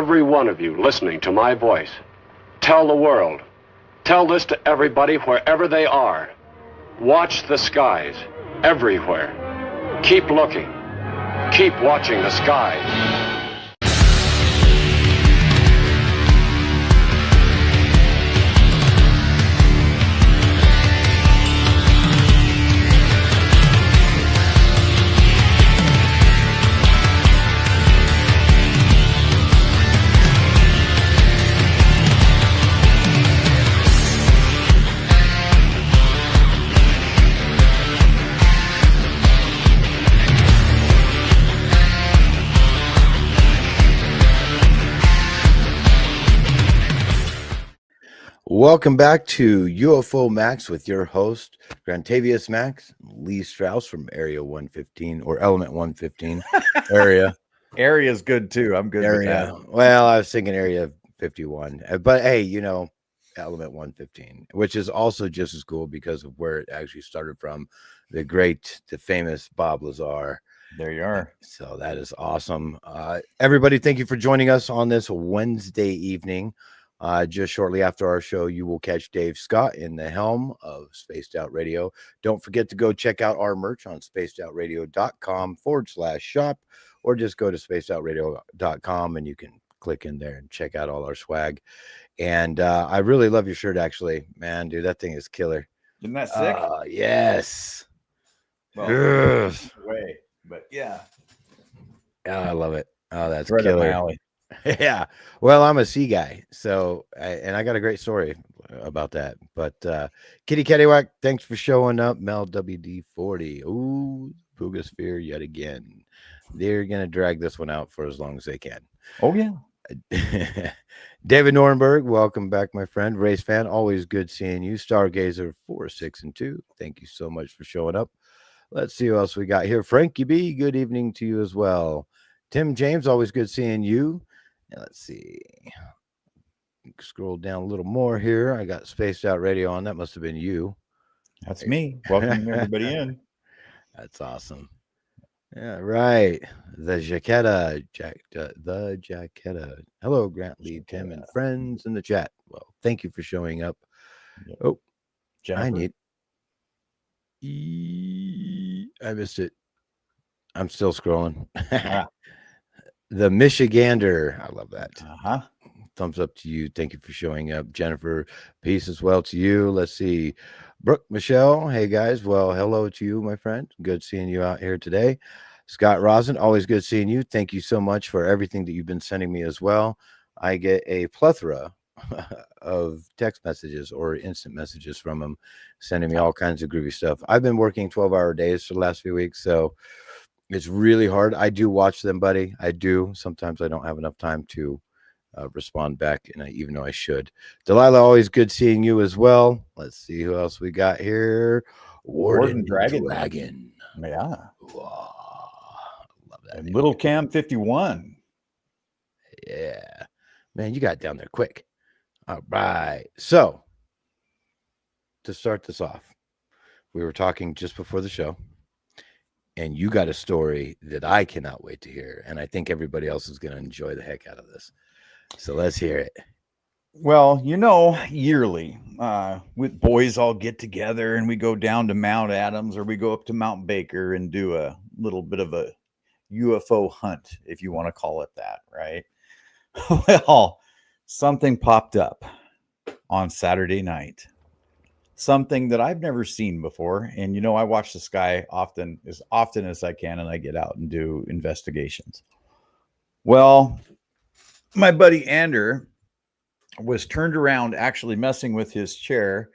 every one of you listening to my voice, tell the world, tell this to everybody wherever they are. Watch the skies everywhere. Keep looking. Keep watching the skies. Welcome back to UFO MAXX with your host, Grantavious Maxx, Lee Strauss from Area 115 or Element 115 area. Area is good too. I'm good with that. Well, I was thinking Area 51, but hey, you know, Element 115, which is also just as cool because of where it actually started from. The famous Bob Lazar. There you are. So that is awesome. Everybody, thank you for joining us on this Wednesday evening. Just shortly after our show, you will catch Dave Scott in the helm of Spaced Out Radio. Don't forget to go check out our merch on spacedoutradio.com/shop, or just go to spacedoutradio.com and you can click in there and check out all our swag. And I really love your shirt, actually. Man, dude, that thing is killer. Isn't that sick? Yes. Well, way, but yeah. I love it. Oh, that's right killer. up my alley. Yeah, well, I'm a sea guy, so I got a great story about that. But Kitty Cattywack, thanks for showing up. Mel WD40, ooh, bogusphere yet again. They're gonna drag this one out for as long as they can. Oh yeah. David Norenberg, welcome back, my friend. Race fan, always good seeing you. Stargazer 4, 6, and 2. Thank you so much for showing up. Let's see who else we got here. Frankie B, good evening to you as well. Tim James, always good seeing you. Let's see. Scroll down a little more here. I got Spaced Out Radio on. That must have been you. That's me. Welcoming everybody in. That's awesome. Yeah, right. The Jaquetta. The Jaquetta. Hello, Grant Lee, Tim, and friends in the chat. Well, thank you for showing up. Yep. Oh, Jennifer. I missed it. I'm still scrolling. The Michigander. I love that. Thumbs up to you. Thank you for showing up. Jennifer, peace as well to you. Let's see. Brooke, Michelle. Hey, guys. Well, hello to you, my friend. Good seeing you out here today. Scott Rosen, always good seeing you. Thank you so much for everything that you've been sending me as well. I get a plethora of text messages or instant messages from him, sending me all kinds of groovy stuff. I've been working 12-hour days for the last few weeks, so it's really hard. I do watch them, buddy. I do. Sometimes I don't have enough time to respond back, and even though I should. Delilah, always good seeing you as well. Let's see who else we got here. Warden Dragon. Yeah. Wow. Love that. And Little Cam 51. Yeah. Man, you got down there quick. All right. So, to start this off, we were talking just before the show, and you got a story that I cannot wait to hear, and I think everybody else is going to enjoy the heck out of this. So let's hear it. Well, you know, yearly, with boys all get together and we go down to Mount Adams or we go up to Mount Baker and do a little bit of a UFO hunt, if you want to call it that, right? Well, something popped up on Saturday night. Something that I've never seen before. And, you know, I watch the sky often as I can, and I get out and do investigations. Well, my buddy Ander was turned around actually messing with his chair,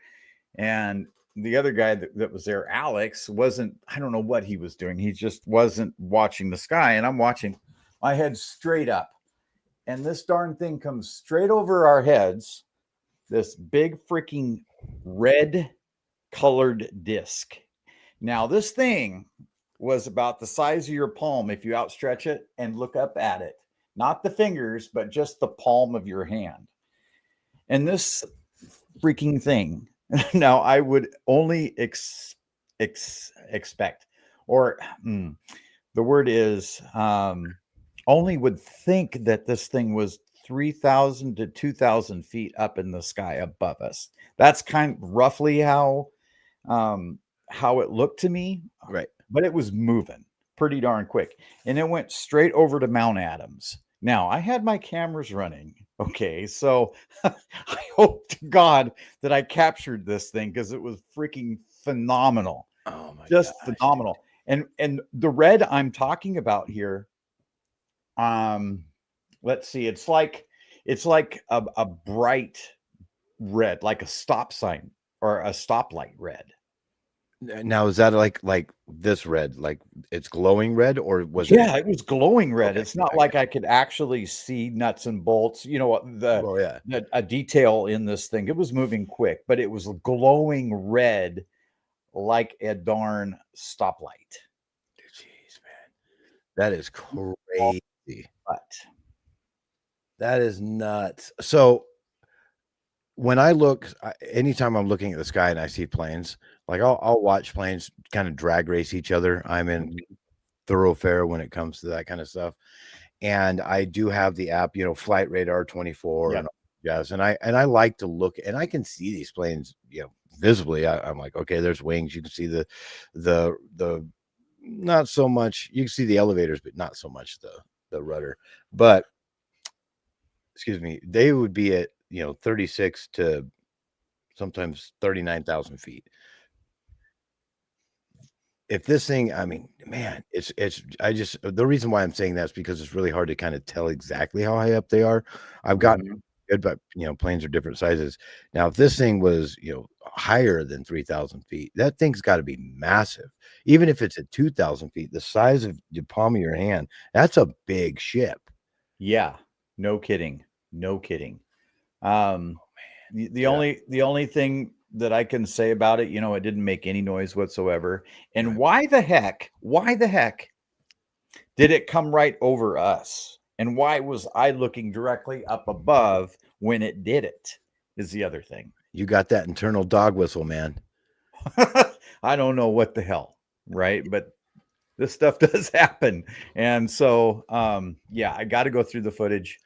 and the other guy that was there, Alex, I don't know what he was doing. He just wasn't watching the sky, and I'm watching my head straight up, and this darn thing comes straight over our heads, this big freaking red colored disc. Now this thing was about the size of your palm if you outstretch it and look up at it. Not the fingers, but just the palm of your hand. And this freaking thing, now I would only expect, or the word is, only would think that this thing was 3,000 to 2,000 feet up in the sky above us. That's kind of roughly how it looked to me. Right. But it was moving pretty darn quick. And it went straight over to Mount Adams. Now, I had my cameras running. Okay, so I hope to God that I captured this thing because it was freaking phenomenal. Oh my Just gosh. phenomenal. And the red I'm talking about here, let's see, it's like a bright red, like a stop sign or a stoplight red. Now, is that like this red, like it's glowing red, or was it? Yeah, it was glowing red. Okay. It's not like I could actually see nuts and bolts, yeah, a detail in this thing. It was moving quick, but it was glowing red like a darn stoplight. Jeez, man, that is crazy. But that is nuts. So when I look, anytime I'm looking at the sky and I see planes, like I'll watch planes kind of drag race each other. I'm in thoroughfare when it comes to that kind of stuff. And I do have the app, Flight Radar 24 and yes. And I like to look, and I can see these planes, visibly. I'm like, okay, there's wings. You can see the not so much. You can see the elevators, but not so much the rudder. But excuse me, they would be at 36 to sometimes 39,000 feet. If this thing, I mean, man, the reason why I'm saying that is because it's really hard to kind of tell exactly how high up they are. I've gotten good, but planes are different sizes. Now, if this thing was, higher than 3,000 feet, that thing's got to be massive. Even if it's at 2,000 feet, the size of the palm of your hand, that's a big ship. Yeah, no kidding. The only thing that I can say about it, it didn't make any noise whatsoever. And why the heck did it come right over us? And why was I looking directly up above when it did it? Is the other thing. You got that internal dog whistle, man. I don't know what the hell, right? But this stuff does happen. And so, I got to go through the footage.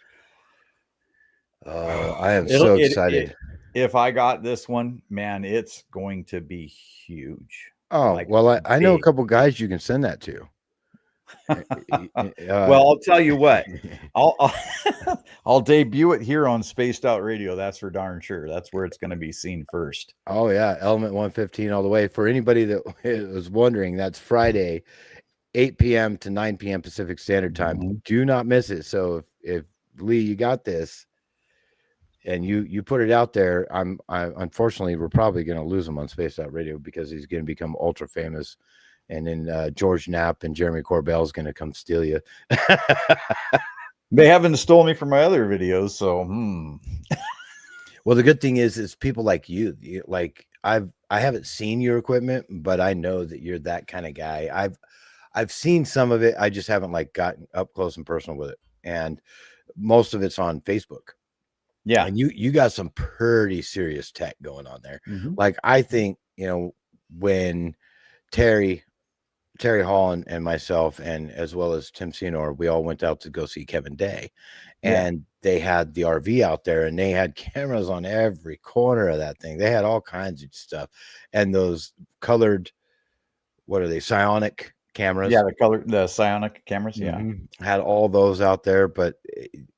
Oh, I am so excited. If I got this one, man, it's going to be huge. Oh, well, I know a couple guys you can send that to. Well, I'll tell you what, I'll debut it here on Spaced Out Radio. That's for darn sure. That's where it's going to be seen first. Oh yeah, Element 115 all the way. For anybody that was wondering, that's Friday, 8 p.m. to 9 p.m. Pacific Standard Time. Do not miss it. So if Lee, you got this, and you put it out there, unfortunately we're probably going to lose him on Spaced Out Radio because he's going to become ultra famous. And then George Knapp and Jeremy Corbell is going to come steal you. They haven't stolen me from my other videos, so. Well, the good thing is people like you. Like I haven't seen your equipment, but I know that you're that kind of guy. I've seen some of it. I just haven't gotten up close and personal with it, and most of it's on Facebook. Yeah, and you got some pretty serious tech going on there. Like I think when Terry Hall and myself, and as well as Tim Senor, we all went out to go see Kevin Day, and they had the RV out there, and they had cameras on every corner of that thing. They had all kinds of stuff, and those colored, what are they, psionic cameras? Yeah, the psionic cameras. Yeah, had all those out there, but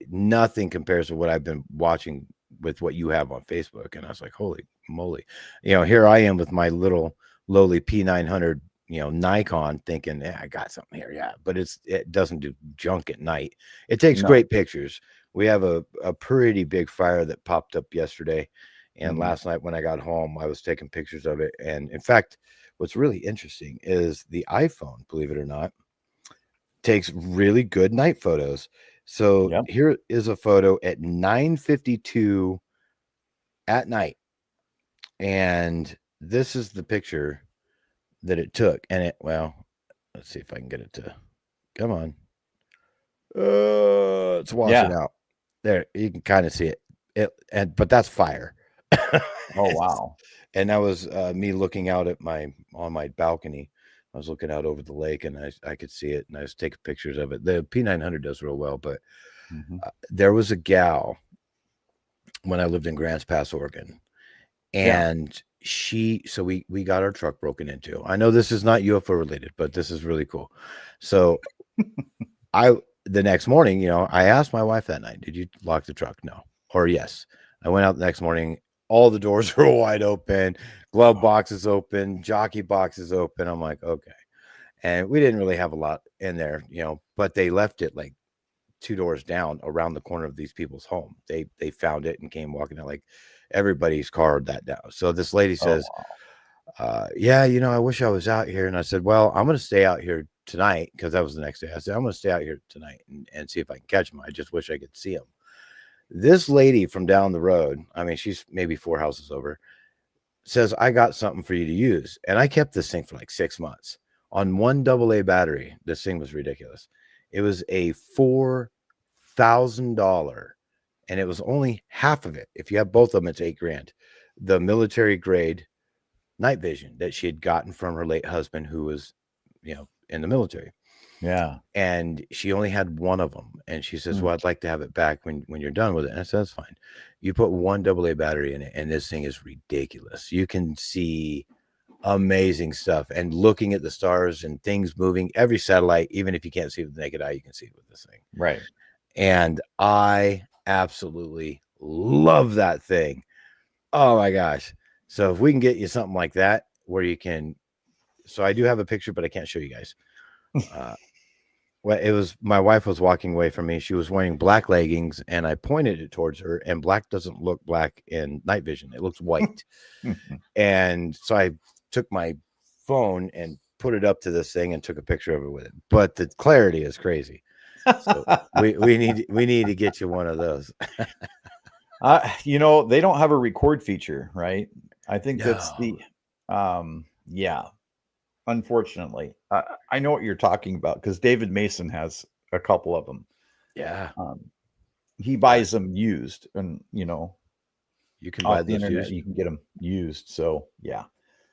nothing compares to what I've been watching with what you have on Facebook. And I was like, holy moly, here I am with my little lowly P900. Nikon, thinking, I got something here. Yeah, but it doesn't do junk at night. It takes great pictures. We have a pretty big fire that popped up yesterday, and last night when I got home, I was taking pictures of it. And in fact, what's really interesting is the iPhone, believe it or not, takes really good night photos. So here is a photo at 9:52 at night, and this is the picture that it took. And let's see if I can get it to come on. It's washing out there. You can kind of see it, but that's fire. Oh wow. And that was me looking out at on my balcony. I was looking out over the lake, and I could see it, and I was taking pictures of it. The P900 does real well, but There was a gal when I lived in Grants Pass, Oregon, and we got our truck broken into. I know this is not UFO related, but this is really cool. So the next morning, I asked my wife that night, did you lock the truck? No. Or yes. I went out the next morning. All the doors were wide open, glove boxes open, jockey boxes open. I'm like, okay. And we didn't really have a lot in there, but they left it like 2 doors down around the corner of these people's home. They found it and came walking out, like everybody's car that down. So this lady says, yeah, I wish I was out here. And I said, well, I'm going to stay out here tonight, because that was the next day. I said, I'm going to stay out here tonight and see if I can catch him. I just wish I could see him. This lady from down the road, I mean, she's maybe 4 houses over, says, I got something for you to use. And I kept this thing for like 6 months on one AA battery. This thing was ridiculous. It was a $4,000, and it was only half of it. If you have both of them, it's $8,000. The military grade night vision that she had gotten from her late husband, who was, in the military. Yeah. And she only had one of them. And she says, well, I'd like to have it back when you're done with it. And I said, that's fine. You put one AA battery in it, and this thing is ridiculous. You can see amazing stuff, and looking at the stars and things moving, every satellite, even if you can't see it with the naked eye, you can see it with this thing. Right. And I absolutely love that thing. Oh my gosh. So if we can get you something like that where you can, so I do have a picture, but I can't show you guys. Well, it was, my wife was walking away from me. She was wearing black leggings, and I pointed it towards her, and black doesn't look black in night vision. It looks white. And so I took my phone and put it up to this thing and took a picture of it with it. But the clarity is crazy. So we need to get you one of those. They don't have a record feature, right? I think that's the, unfortunately. I know what you're talking about, because David Mason has a couple of them. Yeah. He buys them used, and, you can buy the those internet, used. you can get them used. So, yeah.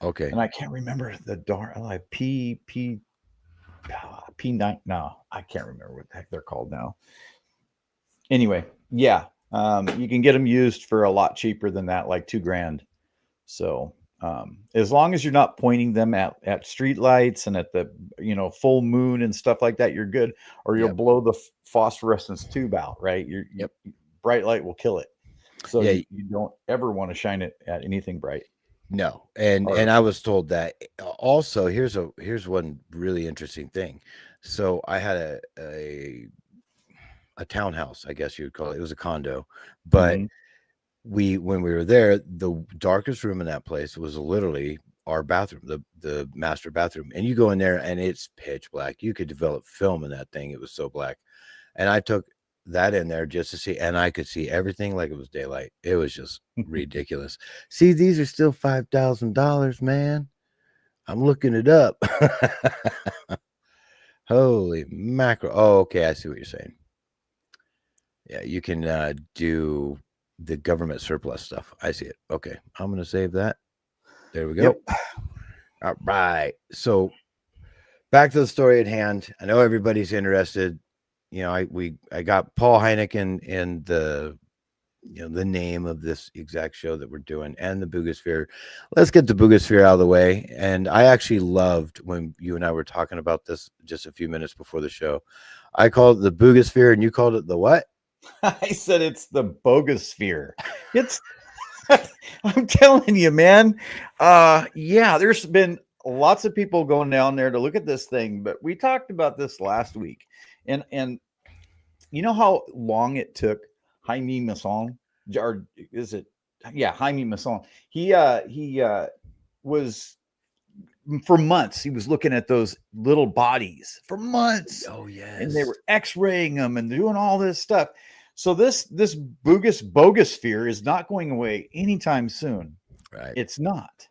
Okay. And I can't remember the P9. No, I can't remember what the heck they're called now. Anyway, you can get them used for a lot cheaper than that, like $2,000. So as long as you're not pointing them at street lights and at the full moon and stuff like that, you're good. Or you'll blow the phosphorescence tube out, right? Bright light will kill it. So you don't ever want to shine it at anything bright. No. And I was told that. Also, here's one really interesting thing. So I had a townhouse, I guess you would call it. It was a condo, but when we were there, the darkest room in that place was literally our bathroom, the master bathroom. And you go in there and it's pitch black. You could develop film in that thing. It was so black. And I took that in there just to see, and I could see everything like it was daylight. It was just ridiculous. See, these are still $5,000, man. I'm looking it up. Holy mackerel. Oh, okay. I see what you're saying. Yeah, you can do the government surplus stuff. I see it. Okay. I'm going to save that. There we go. Yep. All right. So back to the story at hand. I know everybody's interested. I got Paul Hynek in the name of this exact show that we're doing, and the bogusphere. Let's get the bogusphere out of the way. And I actually loved when you and I were talking about this just a few minutes before the show. I called it the bogusphere, and you called it the what? I said it's the bogusphere. It's I'm telling you, man. There's been lots of people going down there to look at this thing, but we talked about this last week. And you know how long it took Jaime Maussan, or is it? Yeah, Jaime Maussan. He was, for months, he was looking at those little bodies for months. Oh, yes. And they were x-raying them and doing all this stuff. So this bogusphere is not going away anytime soon. Right. It's not.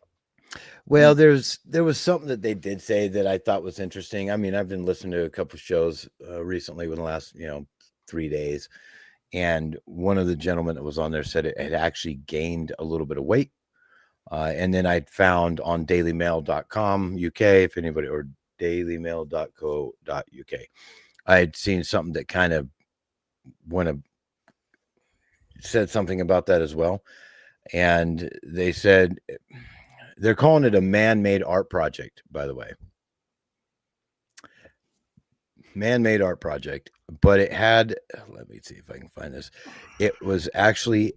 Well, there was something that they did say that I thought was interesting. I mean, I've been listening to a couple of shows recently within the last 3 days, and one of the gentlemen that was on there said it had actually gained a little bit of weight. And then I'd found on dailymail.com UK, if anybody, or dailymail.co.uk, I had seen something that kind of said something about that as well. And they said they're calling it a man-made art project, by the way. Man-made art project, but it had, let me see if I can find this. It was actually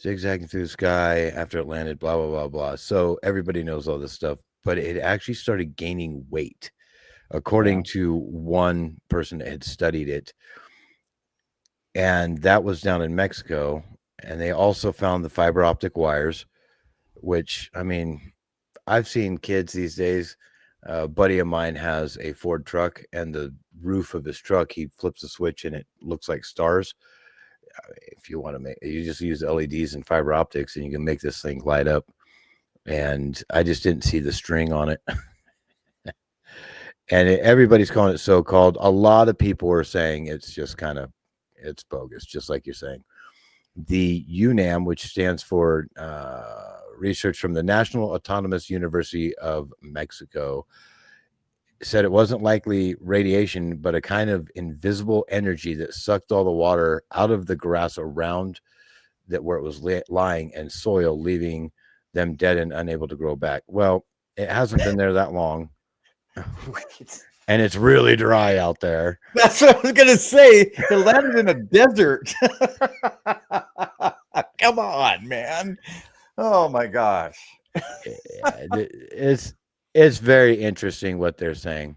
zigzagging through the sky after it landed, blah, blah, blah, blah. So everybody knows all this stuff, but it actually started gaining weight, according to one person that had studied it. And that was down in Mexico. And they also found the fiber optic wires, which, I mean, I've seen kids these days. A buddy of mine has a Ford truck, and the roof of his truck, he flips a switch and it looks like stars. If you want to make, you just use LEDs and fiber optics and you can make this thing light up. And I just didn't see the string on it. And everybody's calling it so-called. A lot of people are saying it's just it's bogus, just like you're saying. The UNAM, which stands for Research from the National Autonomous University of Mexico, said it wasn't likely radiation, but a kind of invisible energy that sucked all the water out of the grass around that where it was lying and soil, leaving them dead and unable to grow back. Well, it hasn't been there that long. And it's really dry out there. That's what I was gonna say. It landed in a desert. Come on, man. Oh my gosh. It's very interesting what they're saying.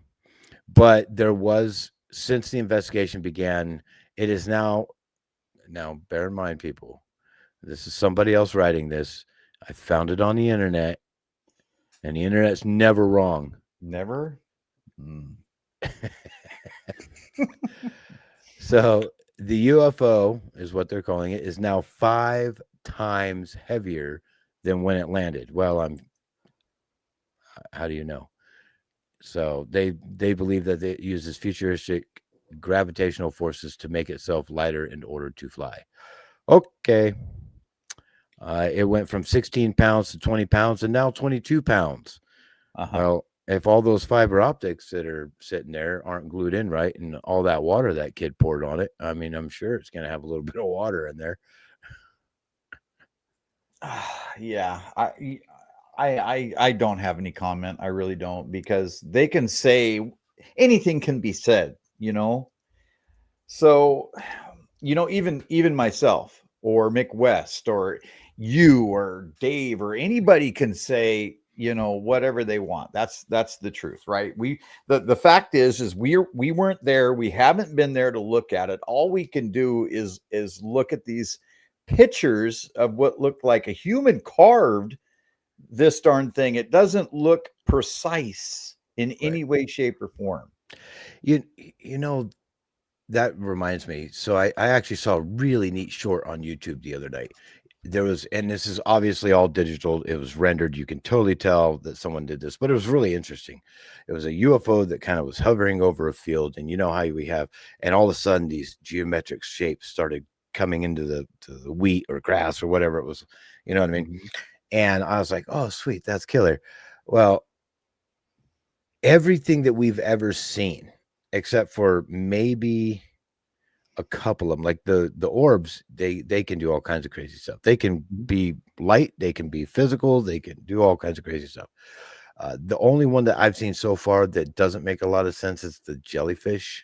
But there was, since the investigation began, it is now bear in mind, people, this is somebody else writing this. I found it on the internet, and the internet's never wrong. Never? So the UFO is what they're calling it, is now 5 times heavier than when it landed. Well, how do you know? So they believe that it uses futuristic gravitational forces to make itself lighter in order to fly. Okay. It went from 16 pounds to 20 pounds and now 22 pounds. Well, if all those fiber optics that are sitting there aren't glued in right, and all that water that kid poured on it, I mean, I'm sure it's going to have a little bit of water in there. Yeah, I don't have any comment. I really don't, because they can say anything can be said, So, even myself or Mick West or you or Dave or anybody can say, whatever they want. That's the truth, right? The fact is we weren't there. We haven't been there to look at it. All we can do is look at these pictures of what looked like a human carved this darn thing. It doesn't look precise in any way, shape, or form. That reminds me. So I actually saw a really neat short on YouTube the other night. There was, and this is obviously all digital. It was rendered. You can totally tell that someone did this, but it was really interesting. It was a UFO that kind of was hovering over a field, and how we have, and all of a sudden these geometric shapes started coming into the wheat or grass or whatever it was. You know what I mean? And I was like, oh, sweet, that's killer. Well, everything that we've ever seen, except for maybe a couple of them, like the orbs, they can do all kinds of crazy stuff. They can be light, they can be physical, they can do all kinds of crazy stuff. The only one that I've seen so far that doesn't make a lot of sense is the jellyfish.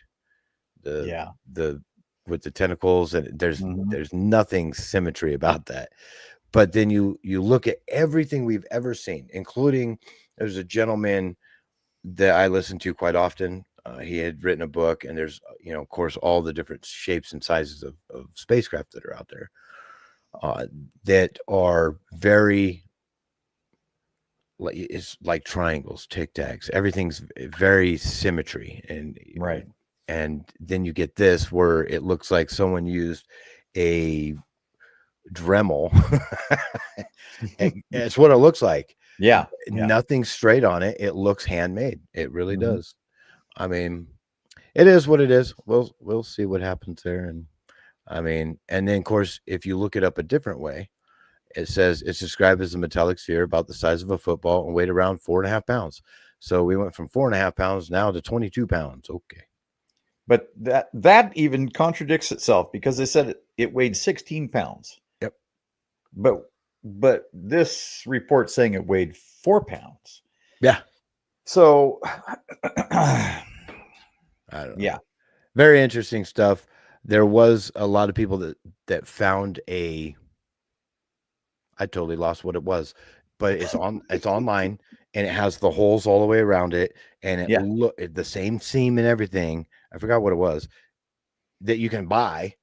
The with the tentacles, and there's nothing symmetry about that. But then you look at everything we've ever seen, including, there's a gentleman that I listen to quite often. He had written a book, and there's, of course, all the different shapes and sizes of spacecraft that are out there that are very, it's like triangles, tic tacs. Everything's very symmetry, and right. And then you get this where it looks like someone used a Dremel. It's what it looks like. Yeah. Nothing straight on it. It looks handmade. It really does. I mean, it is what it is. We'll see what happens there. And I mean, and then of course, if you look it up a different way, it says it's described as a metallic sphere about the size of a football and weighed around 4.5 pounds. So we went from 4.5 pounds now to 22 pounds. Okay. But that even contradicts itself, because they said it weighed 16 pounds. Yep. But this report's saying it weighed 4 pounds. Yeah. So I don't know. Yeah. Very interesting stuff. There was a lot of people that found I totally lost what it was, but it's online, and it has the holes all the way around it, and it look the same seam and everything. I forgot what it was that you can buy,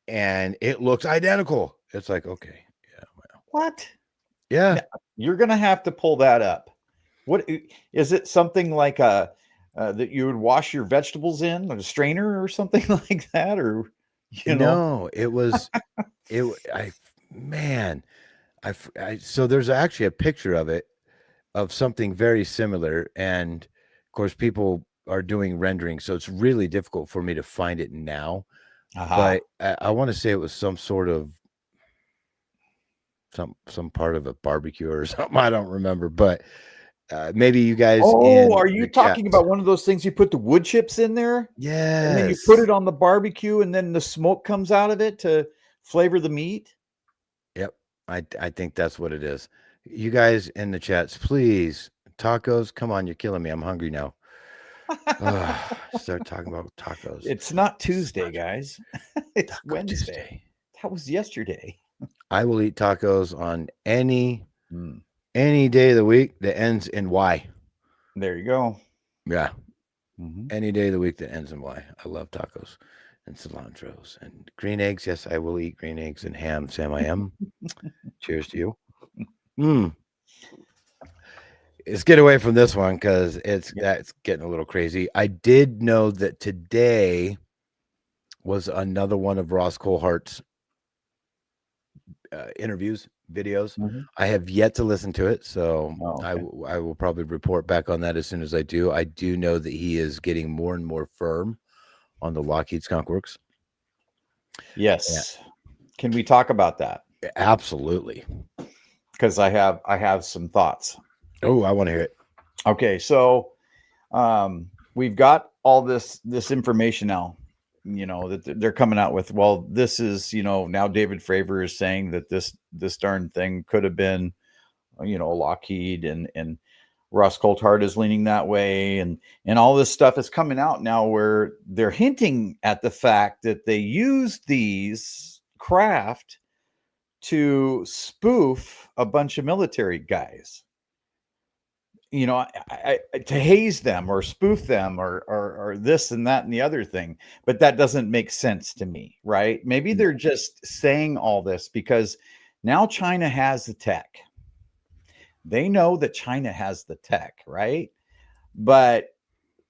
and it looks identical. It's like, okay, yeah, well. What? Yeah, now, you're gonna have to pull that up. What is it? Something like that you would wash your vegetables in, like a strainer or something like that, or No, it was so there's actually a picture of it, of something very similar, and of course people are doing rendering, so it's really difficult for me to find it now. But I want to say it was some sort of some part of a barbecue or something. I don't remember, but maybe you guys. Oh, are you talking about one of those things you put the wood chips in there? Yeah, and then you put it on the barbecue, and then the smoke comes out of it to flavor the meat. Yep, I think that's what it is. You guys in the chats, please. Tacos, come on, you're killing me. I'm hungry now. Start talking about tacos. It's not Tuesday, guys. It's Wednesday. Tuesday. That was yesterday. I will eat tacos on any day of the week that ends in Y. There you go. Yeah. Any day of the week that ends in Y. I love tacos and cilantros and green eggs. Yes, I will eat green eggs and ham. Sam, I am. Cheers to you. Let's get away from this one, because that's getting a little crazy. I did know that today was another one of Ross Coulhart's interviews, videos. I have yet to listen to it, so I will probably report back on that as soon as I do. I do know that he is getting more and more firm on the Lockheed Skunk Works. Yes. Yeah. Can we talk about that? Absolutely. Because I have some thoughts. Oh, I want to hear it. Okay, so we've got all this information now, that they're coming out with. Well, this is, now David Fravor is saying that this darn thing could have been, Lockheed, and Ross Coulthart is leaning that way, and all this stuff is coming out now where they're hinting at the fact that they used these craft to spoof a bunch of military guys. To haze them or spoof them or this and that and the other thing. But that doesn't make sense to me, right? Maybe they're just saying all this because now China has the tech. They know that China has the tech, right? But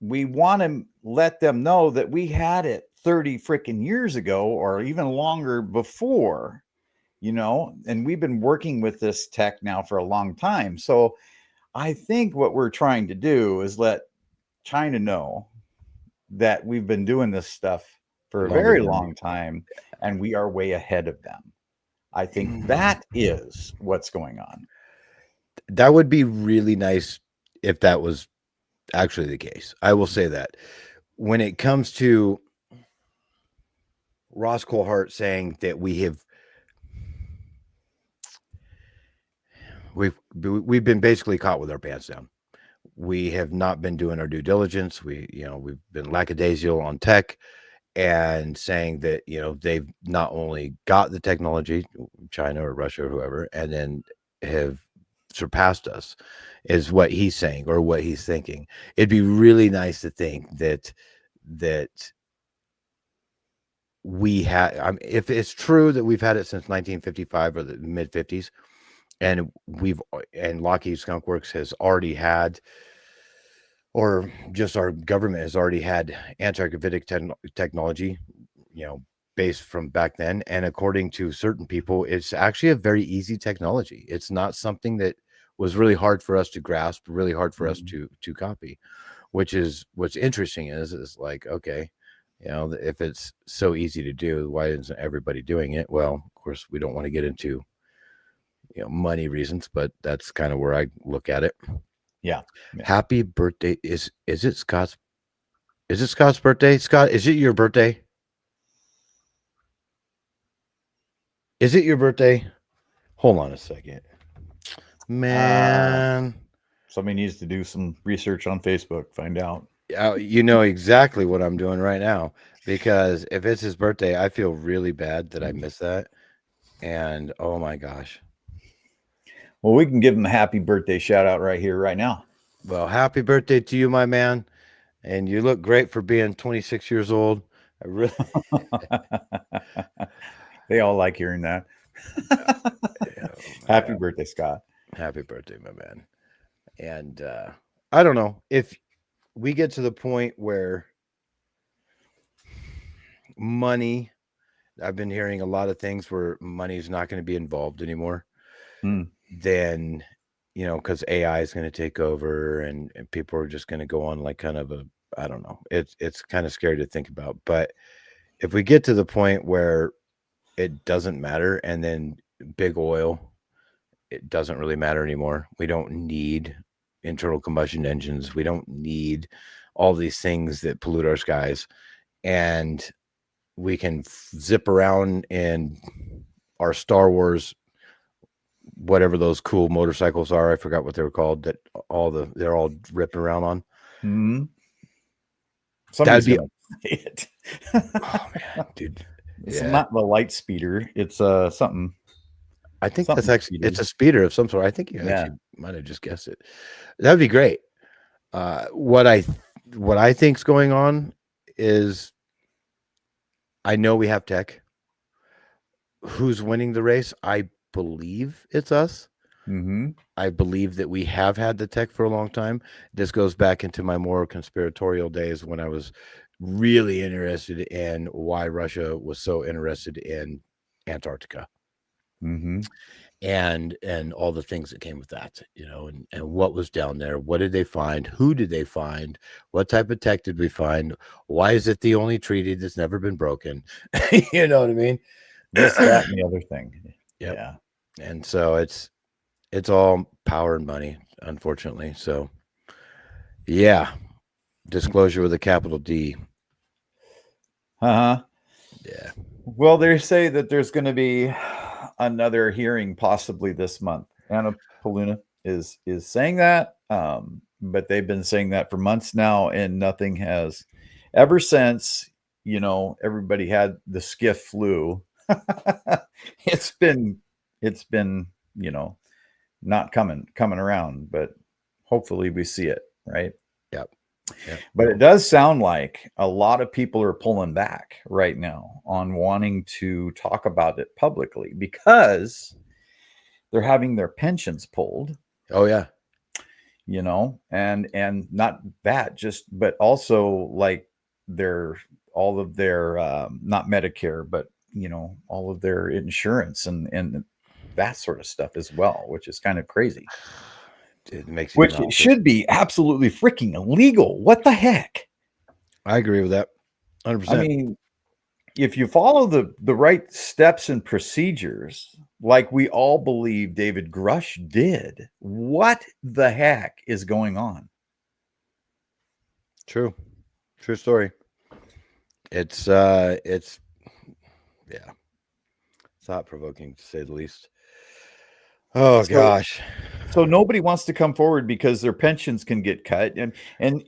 we want to let them know that we had it 30 freaking years ago, or even longer before, and we've been working with this tech now for a long time. So I think what we're trying to do is let China know that we've been doing this stuff for a very long time, and we are way ahead of them. I think that is what's going on. That would be really nice if that was actually the case. I will say that. When it comes to Ross Coulthart saying that we've been basically caught with our pants down. We have not been doing our due diligence. We've been lackadaisical on tech, and saying that, they've not only got the technology, China or Russia or whoever, and then have surpassed us, is what he's saying or what he's thinking. It'd be really nice to think that we had, if it's true that we've had it since 1955 or the mid 50s, and Lockheed Skunk Works has already had, or just our government has already had anti-gravitic technology, based from back then. And according to certain people, it's actually a very easy technology. It's not something that was really hard for us to grasp, really hard for us to copy, which is what's interesting is like, okay, if it's so easy to do, why isn't everybody doing it? Well, of course, we don't want to get into money reasons, but that's kind of where I look at it. Yeah. Happy birthday. Is it Scott's Is it Scott's birthday? Scott, is it your birthday? Is it your birthday? Hold on a second. Man. Somebody needs to do some research on Facebook, find out. You know exactly what I'm doing right now, because if it's his birthday, I feel really bad that I missed that. And oh my gosh. Well, we can give him a happy birthday shout out right here, right now. Well, happy birthday to you, my man. And you look great for being 26 years old. I really They all like hearing that. Happy birthday, Scott. Happy birthday, my man. And I don't know if we get to the point where money, I've been hearing a lot of things where money is not going to be involved anymore. Then, you know, because AI is going to take over and people are just going to go on like kind of a, I don't know. It's kind of scary to think about. But if we get to the point where it doesn't matter, and then big oil, it doesn't really matter anymore. We don't need internal combustion engines. We don't need all these things that pollute our skies. And we can zip around in our Star Wars, whatever those cool motorcycles are. I forgot what they were called, that they're all ripping around on. Mm-hmm. That'd be it. Oh man, dude. It's not the light speeder. It's something. I think that's actually it's a speeder of some sort. I think you actually might have just guessed it. That'd be great. What I think's going on is, I know we have tech. Who's winning the race? I believe it's us. I believe that we have had the tech for a long time. This goes back into my more conspiratorial days when I was really interested in why Russia was so interested in Antarctica. And all the things that came with that, you know, and what was down there. What did they find? Who did they find? What type of tech did we find? Why is it the only treaty that's never been broken? You know what I mean? This, that, and the other thing. Yep. Yeah. And so it's all power and money, unfortunately. So yeah, disclosure with a capital D. Yeah. Well, they say that there's going to be another hearing possibly this month. Anna Paluna is saying that, but they've been saying that for months now, and nothing has ever since, you know, everybody had the skiff flu. It's been, you know, not coming around, but hopefully we see it, right? Yep. But it does sound like a lot of people are pulling back right now on wanting to talk about it publicly because they're having their pensions pulled. Oh yeah. You know, and not that just, but also like all of their not Medicare, but you know, all of their insurance and that sort of stuff as well, which is kind of crazy. It makes which it should be absolutely freaking illegal. What the heck? I agree with that. 100%. I mean, if you follow the right steps and procedures, like we all believe David Grush did, what the heck is going on? True story. It's yeah, thought-provoking to say the least. Oh gosh. So nobody wants to come forward because their pensions can get cut, and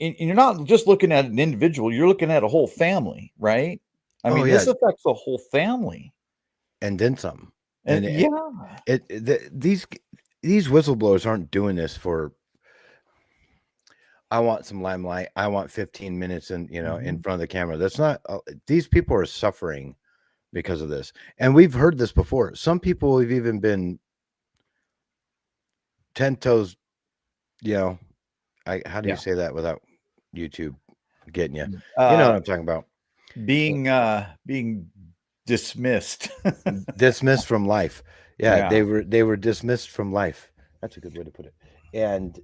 you're not just looking at an individual, you're looking at a whole family, right? I mean, this affects a whole family, and then some. And these whistleblowers aren't doing this for, I want some limelight, I want 15 minutes and in front of the camera. That's not. These people are suffering because of this, and we've heard this before. Some people have even been 10 toes, how do you say that without YouTube getting you? You know what I'm talking about. Being dismissed. Dismissed from life. Yeah, they were dismissed from life. That's a good way to put it. And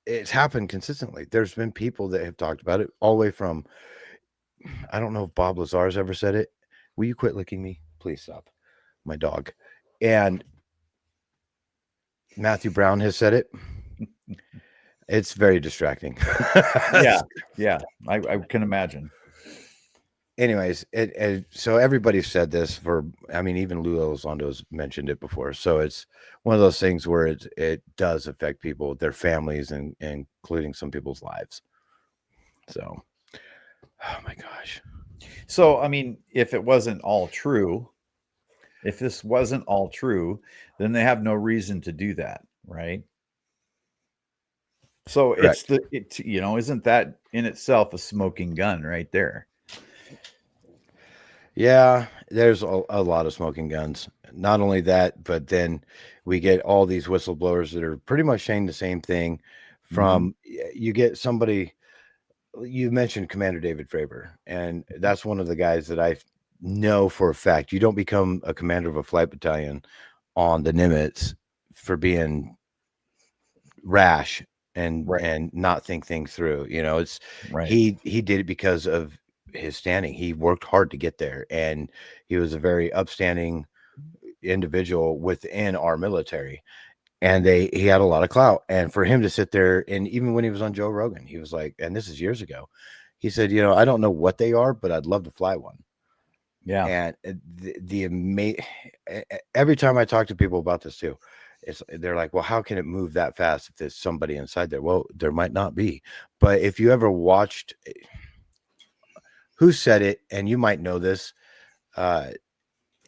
it's happened consistently. There's been people that have talked about it all the way from, I don't know if Bob Lazar's ever said it. Will you quit licking me? Please stop. My dog. And Matthew Brown has said it. It's very distracting. Yeah. I can imagine. Anyways, so everybody's said this even Lou Elizondo's mentioned it before. So it's one of those things where it does affect people, their families, and including some people's lives. So, oh my gosh. So, I mean, if this wasn't all true, then they have no reason to do that, right? So Correct. isn't that in itself a smoking gun right there? Yeah, there's a lot of smoking guns. Not only that, but then we get all these whistleblowers that are pretty much saying the same thing. From you get somebody, you mentioned Commander David Fravor, and that's one of the guys that I know for a fact. You don't become a commander of a flight battalion on the Nimitz for being rash and not think things through. It's he did it because of his standing. He worked hard to get there, and he was a very upstanding individual within our military, and he had a lot of clout. And for him to sit there, and even when he was on Joe Rogan, he was like, and this is years ago, he said, I don't know what they are, but I'd love to fly one. And every time I talk to people about this too, they're like, well, how can it move that fast if there's somebody inside there? Well, there might not be, but if you ever watched, who said it, and you might know this,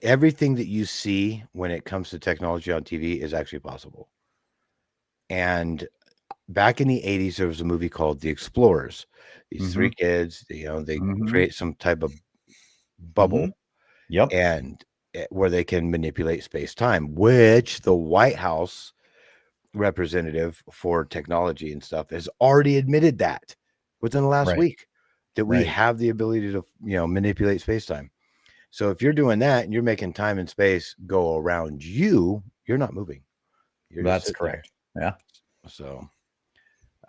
everything that you see when it comes to technology on TV is actually possible. And back in the 80s, there was a movie called The Explorers. These three kids, they create some type of bubble, and where they can manipulate space-time, which the White House representative for technology and stuff has already admitted that within the last week, that we have the ability to manipulate space-time. So if you're doing that and you're making time and space go around you're not moving. That's correct. There. Yeah. So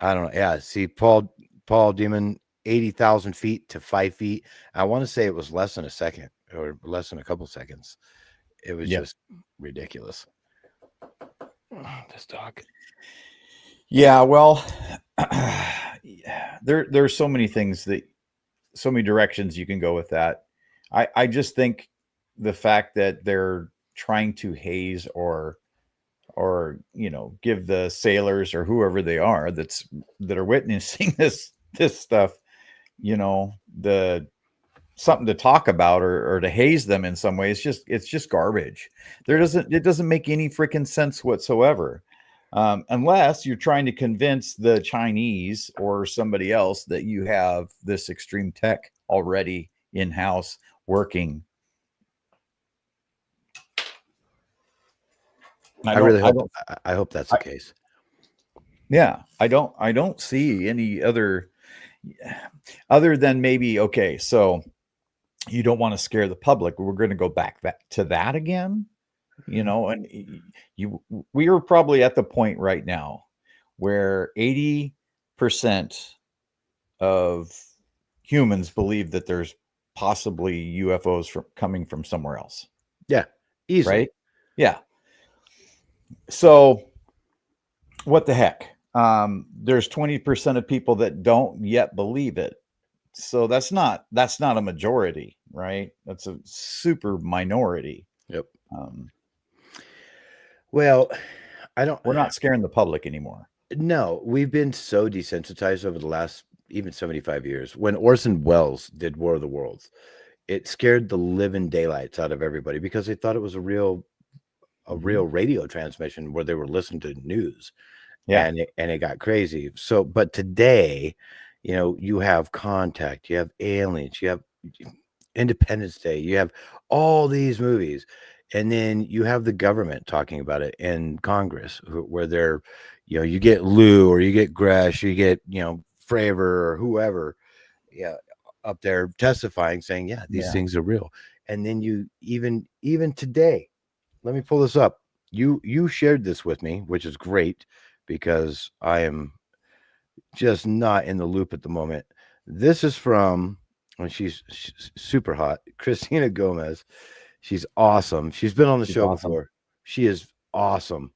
I don't know. Yeah. See, Paul Demon, 80,000 feet to 5 feet. I want to say it was less than a second or less than a couple seconds. It was just ridiculous. This dog. Yeah. Well, there's so many things so many directions you can go with that. I just think the fact that they're trying to haze or give the sailors or whoever they are that are witnessing this stuff, something to talk about or to haze them in some way. It's just garbage. It doesn't make any freaking sense whatsoever. Unless you're trying to convince the Chinese or somebody else that you have this extreme tech already in-house working. I hope that's the case. Yeah, I don't see any other than maybe, okay, so you don't want to scare the public. We're going to go back to that again, and we are probably at the point right now where 80% of humans believe that there's possibly UFOs coming from somewhere else. Yeah, easily. Right? Yeah. So what the heck? There's 20% of people that don't yet believe it. So that's not a majority, right? That's a super minority. Yep. Well, we're not scaring the public anymore. No, we've been so desensitized over the last even 75 years. When Orson Welles did War of the Worlds, it scared the living daylights out of everybody because they thought it was a real radio transmission where they were listening to news. Yeah. And it got crazy. So, but today, you have Contact, you have Aliens, you have Independence Day, you have all these movies, and then you have the government talking about it in Congress where they're, you get Lou or you get Gresh, you get, Fravor or whoever, up there testifying, saying, these things are real. And then you even today, let me pull this up. You shared this with me, which is great because I am just not in the loop at the moment. This is from, when she's super hot, Christina Gomez. She's awesome. She's been on the show before. She is awesome.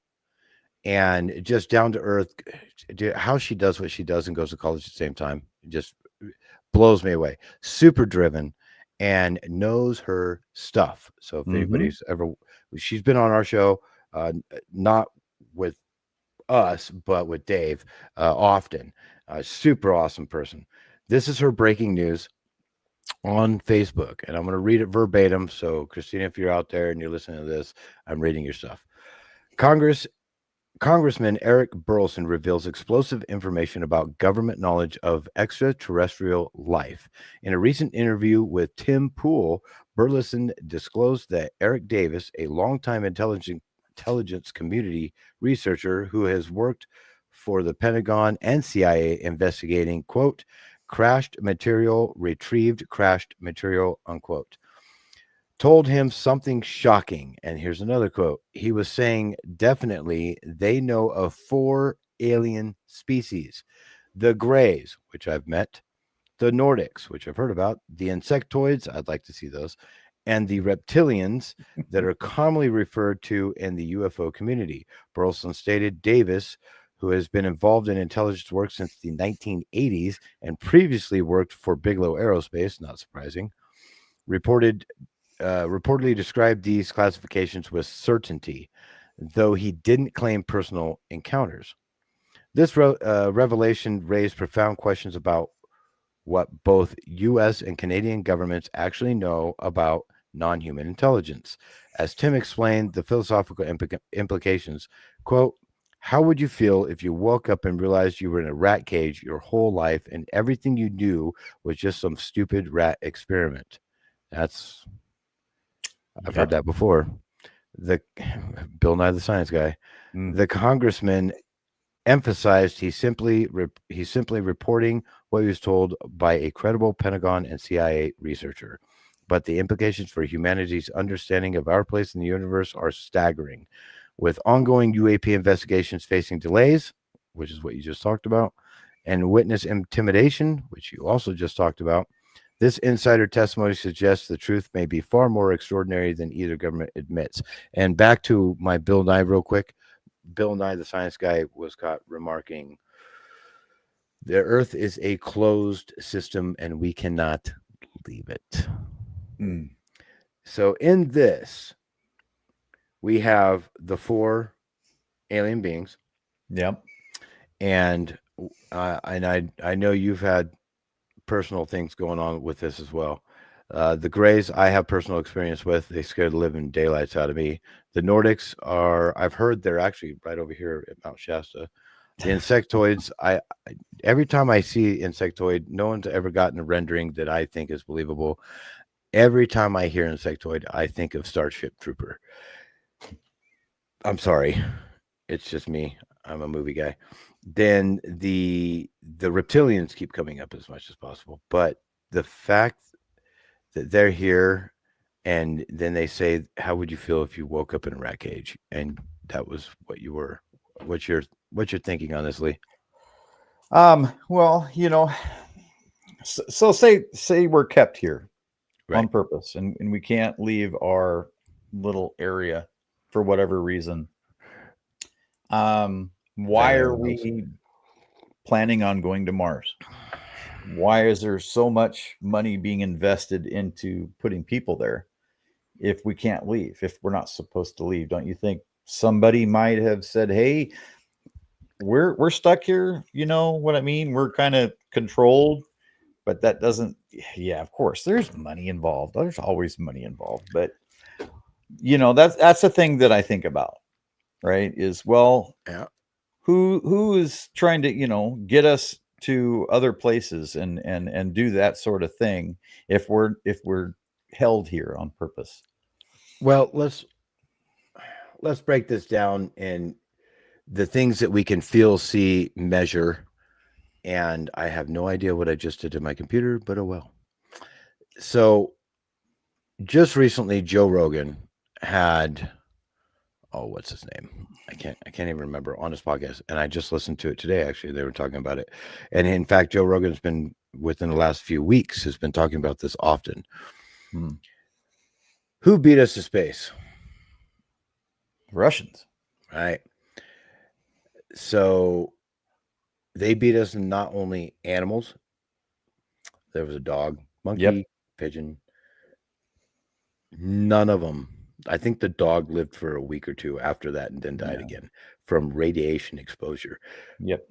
and just down to earth. How she does what she does and goes to college at the same time just blows me away. Super driven and knows her stuff. So if anybody's ever, she's been on our show, not with us, but with Dave often. Super awesome person. This is her breaking news on Facebook, and I'm going to read it verbatim. So, Christina, if you're out there and you're listening to this, I'm reading your stuff. Congressman Eric Burleson reveals explosive information about government knowledge of extraterrestrial life. In a recent interview with Tim Pool, Burleson disclosed that Eric Davis, a longtime intelligence community researcher who has worked for the Pentagon and CIA investigating, quote, crashed material, retrieved crashed material, unquote, told him something shocking. And here's another quote. He was saying, definitely, they know of 4 alien species: the Greys, which I've met, the Nordics, which I've heard about, the insectoids, I'd like to see those, and the reptilians that are commonly referred to in the UFO community. Burleson stated Davis, who has been involved in intelligence work since the 1980s and previously worked for Bigelow Aerospace, not surprising, reportedly described these classifications with certainty, though he didn't claim personal encounters. This revelation raised profound questions about what both U.S. and Canadian governments actually know about non-human intelligence. As Tim explained the philosophical implications, quote, how would you feel if you woke up and realized you were in a rat cage your whole life and everything you knew was just some stupid rat experiment? I've heard that before. The Bill Nye the Science Guy. The congressman emphasized he's simply reporting what he was told by a credible Pentagon and CIA researcher, but the implications for humanity's understanding of our place in the universe are staggering. With ongoing UAP investigations facing delays, which is what you just talked about, and witness intimidation, which you also just talked about, this insider testimony suggests the truth may be far more extraordinary than either government admits. And back to my Bill Nye real quick. Bill Nye, the Science Guy, was caught remarking, the Earth is a closed system and we cannot leave it. So in this, we have the 4 alien beings. Yep. And I know you've had personal things going on with this as well. The Greys, I have personal experience with. They scared the living daylights out of me. The Nordics I've heard they're actually right over here at Mount Shasta. The insectoids, every time I see insectoid, no one's ever gotten a rendering that I think is believable. Every time I hear insectoid, I think of Starship Trooper. I'm sorry. It's just me. I'm a movie guy. Then the reptilians keep coming up as much as possible. But the fact that they're here and then they say, how would you feel if you woke up in a rat cage? And that was what you were. What's your thinking on this, Lee? Well, so say we're kept here on purpose and we can't leave our little area for whatever reason. Why are we planning on going to Mars? Why is there so much money being invested into putting people there if we can't leave, if we're not supposed to leave? Don't you think somebody might have said, hey, we're stuck here? You know what I mean? We're kind of controlled, but that doesn't, of course, there's money involved. There's always money involved. But, that's the thing that I think about, right? Is, who is trying to, get us to other places and do that sort of thing if we're held here on purpose? Well, let's break this down in the things that we can feel, see, measure. And I have no idea what I just did to my computer, but oh well. So just recently, Joe Rogan had, what's his name? I can't even remember, on his podcast. And I just listened to it today. Actually, they were talking about it. And in fact, Joe Rogan's been, within the last few weeks, has been talking about this often. Who beat us to space? Russians. Right. So they beat us in not only animals. There was a dog, monkey, pigeon. None of them. I think the dog lived for a week or two after that and then died again from radiation exposure. Yep.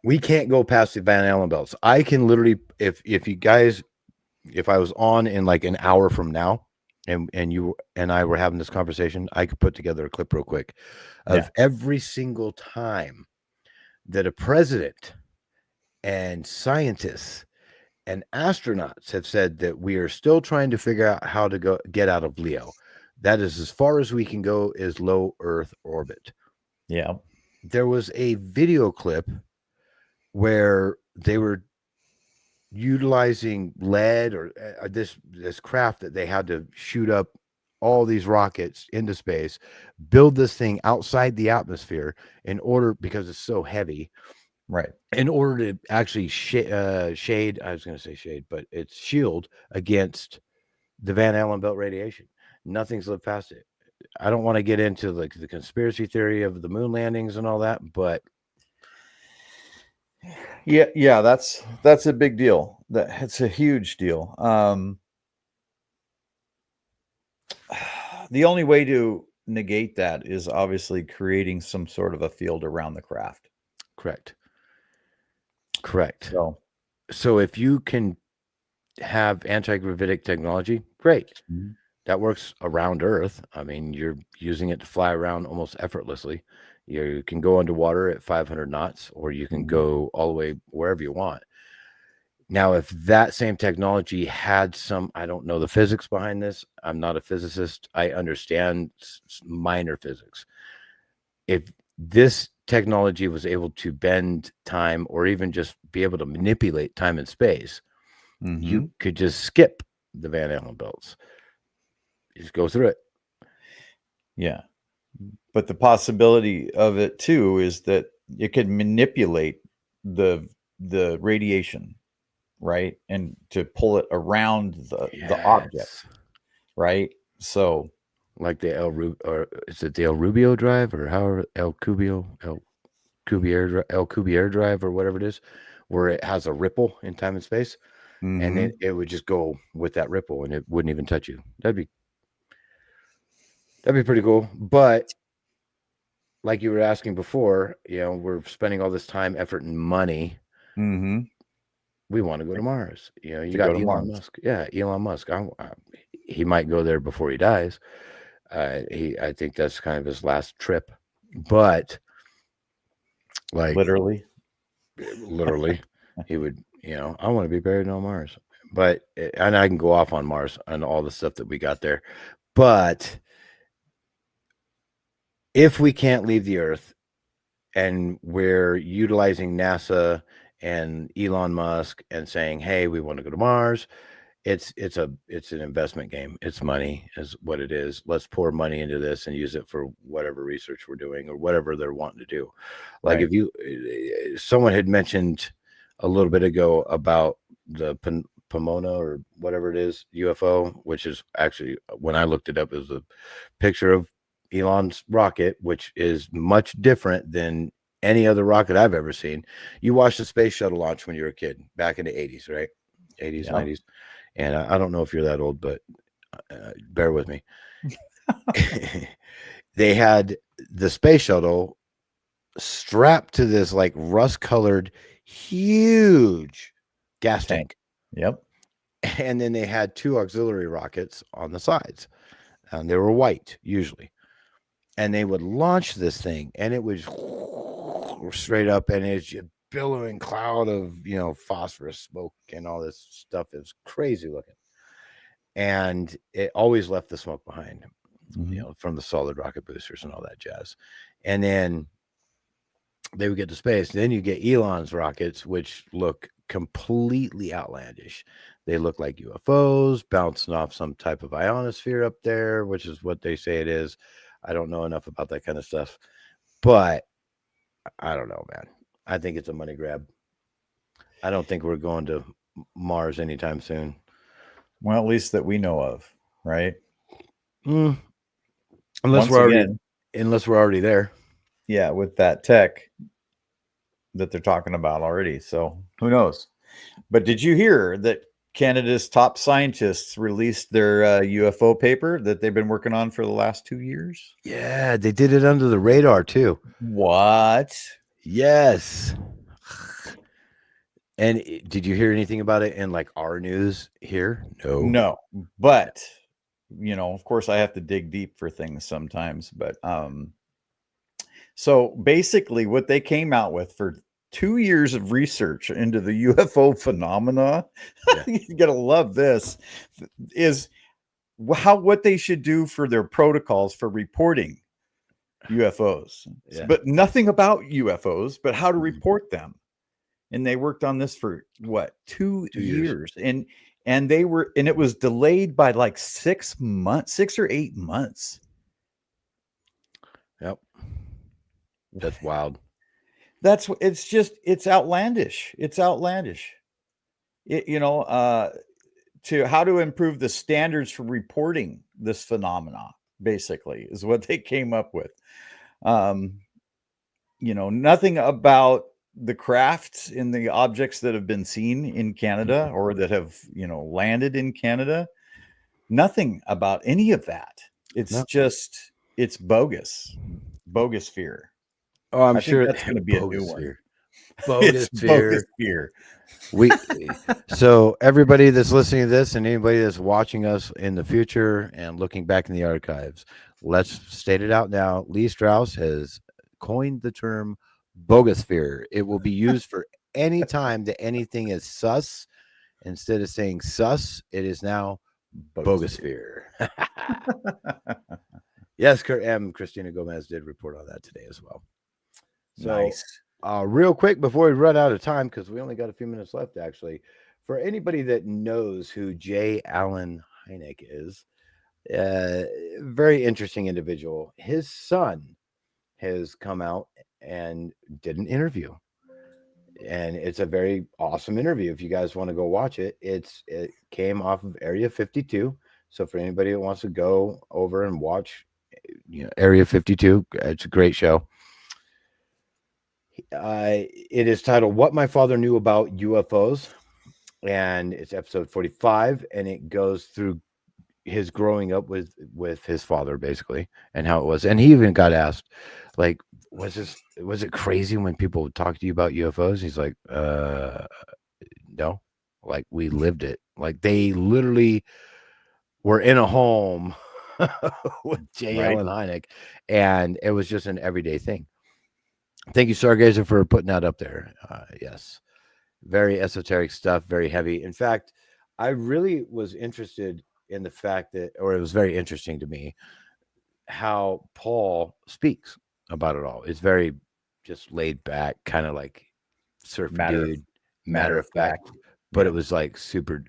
We can't go past the Van Allen belts. I can literally, if you guys, if I was on in like an hour from now, and you and I were having this conversation, I could put together a clip real quick of every single time that a president and scientists and astronauts have said that we are still trying to figure out how to get out of Leo. That is as far as we can go is low Earth orbit. Yeah. There was a video clip where they were utilizing lead or this craft that they had to shoot up all these rockets into space, build this thing outside the atmosphere in order, because it's so heavy, right, in order to actually shade, I was going to say shade, but it's shield against the Van Allen belt radiation. Nothing's lived past it. I don't want to get into like the conspiracy theory of the moon landings and all that, but yeah, that's a big deal. It's a huge deal. The only way to negate that is obviously creating some sort of a field around the craft. Correct. So if you can have anti-gravitic technology, great. Mm-hmm. That works around Earth. I mean, you're using it to fly around almost effortlessly. You can go underwater at 500 knots, or you can go all the way wherever you want. Now, if that same technology had some, I don't know the physics behind this. I'm not a physicist. I understand minor physics. If this technology was able to bend time or even just be able to manipulate time and space, you could just skip the Van Allen belts. You just go through it. Yeah. But the possibility of it too is that it could manipulate the radiation, right? And to pull it around the object, right? So like the is it the El Rubio drive, or however El Cuvier drive, or whatever it is, where it has a ripple in time and space, and it would just go with that ripple and it wouldn't even touch you. That'd be pretty cool. But like you were asking before, we're spending all this time, effort, and money. We want to go to Mars. You got Elon Musk. Yeah, Elon Musk. He might go there before he dies. I think that's kind of his last trip. But like literally, he would. I want to be buried on Mars. But and I can go off on Mars and all the stuff that we got there. But if we can't leave the Earth, and we're utilizing NASA and Elon Musk and saying, hey, we want to go to Mars, it's an investment game. It's money is what it is. Let's pour money into this and use it for whatever research we're doing or whatever they're wanting to do. Like if someone had mentioned a little bit ago about the Pomona or whatever it is, UFO, which is actually, when I looked it up, it was a picture of Elon's rocket, which is much different than any other rocket I've ever seen. You watched the space shuttle launch when you were a kid back in the 80s, right? 80s, 90s. And I don't know if you're that old, but bear with me. They had the space shuttle strapped to this like rust-colored, huge gas tank. Yep. And then they had two auxiliary rockets on the sides. And they were white, usually. And they would launch this thing, and it would straight up, and it's just billowing cloud of phosphorus smoke and all this stuff. Is crazy looking, and it always left the smoke behind, from the solid rocket boosters and all that jazz. And then they would get to space. Then you get Elon's rockets, which look completely outlandish. They look like UFOs bouncing off some type of ionosphere up there, which is what they say it is. I don't know enough about that kind of stuff, but I don't know, man. I think it's a money grab. I don't think we're going to Mars anytime soon. Well, at least that we know of, right? Unless we're already there. Yeah, with that tech that they're talking about already. So who knows? But did you hear that Canada's top scientists released their UFO paper that they've been working on for the last 2 years? Yeah, they did it under the radar too. What? Yes. And did you hear anything about it in like our news here? No. But of course I have to dig deep for things sometimes, but so basically what they came out with for 2 years of research into the UFO phenomena, you got to love this, is what they should do for their protocols for reporting UFOs, but nothing about UFOs, but how to report them. And they worked on this for what, 2 years. And it was delayed by like 6 months, 6 or 8 months. Yep. That's wild. It's outlandish. It's outlandish. To how to improve the standards for reporting this phenomena, basically, is what they came up with. Nothing about the crafts in the objects that have been seen in Canada or that have, landed in Canada. Nothing about any of that. It's just, it's bogusphere. Oh, I'm sure that's going to be a new one. Bogusphere. So everybody that's listening to this and anybody that's watching us in the future and looking back in the archives, let's state it out now. Lee Strauss has coined the term bogusphere. It will be used for any time that anything is sus. Instead of saying sus, it is now bogusphere. Yes, Christina Gomez did report on that today as well. So, nice. Real quick before we run out of time, because we only got a few minutes left, actually, for anybody that knows who J. Allen Hynek is, very interesting individual. His son has come out and did an interview, and it's a very awesome interview. If you guys want to go watch it, it came off of Area 52. So for anybody that wants to go over and watch, Area 52, it's a great show. It is titled "What My Father Knew About UFOs," and it's episode 45, and it goes through his growing up with his father, basically, and how it was. And he even got asked, like, was it crazy when people would talk to you about UFOs? He's like, no, like, we lived it. Like, they literally were in a home with J. Allen Hynek, and it was just an everyday thing. Thank you, Stargazer, for putting that up there. Yes, very esoteric stuff, very heavy. In fact, I really was interested in the fact that, or it was very interesting to me, how Paul speaks about it all. It's very just laid back, kind of like surf matter of fact. But it was like super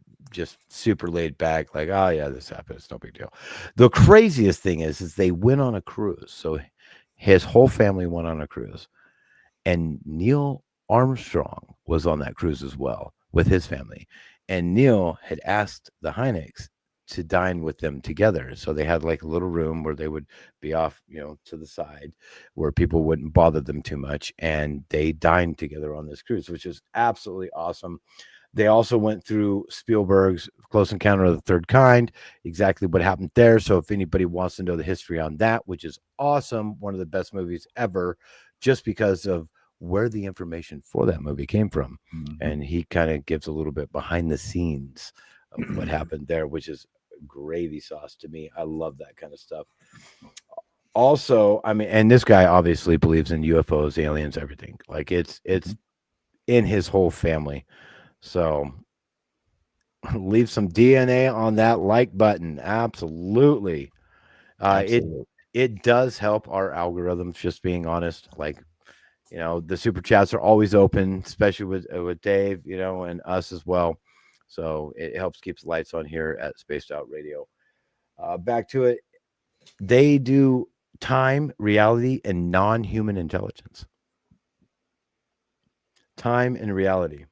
laid back, like, oh yeah, this happened, it's no big deal. The craziest thing is they went on a cruise. So his whole family went on a cruise. And Neil Armstrong was on that cruise as well with his family. And Neil had asked the Hyneks to dine with them together. So they had like a little room where they would be off, to the side where people wouldn't bother them too much. And they dined together on this cruise, which is absolutely awesome. They also went through Spielberg's Close Encounter of the Third Kind, exactly what happened there. So if anybody wants to know the history on that, which is awesome, one of the best movies ever, just because of where the information for that movie came from. And he kind of gives a little bit behind the scenes of what happened there, which is gravy sauce to me. I love that kind of stuff. Also, I mean, and this guy obviously believes in UFOs, aliens, everything. Like it's in his whole family. So leave some DNA on that like button. Absolutely. It does help our algorithms, just being honest. Like, the super chats are always open, especially with Dave, and us as well. So it helps keep the lights on here at Spaced Out Radio. Back to it. They do time, reality, and non-human intelligence. Time and reality.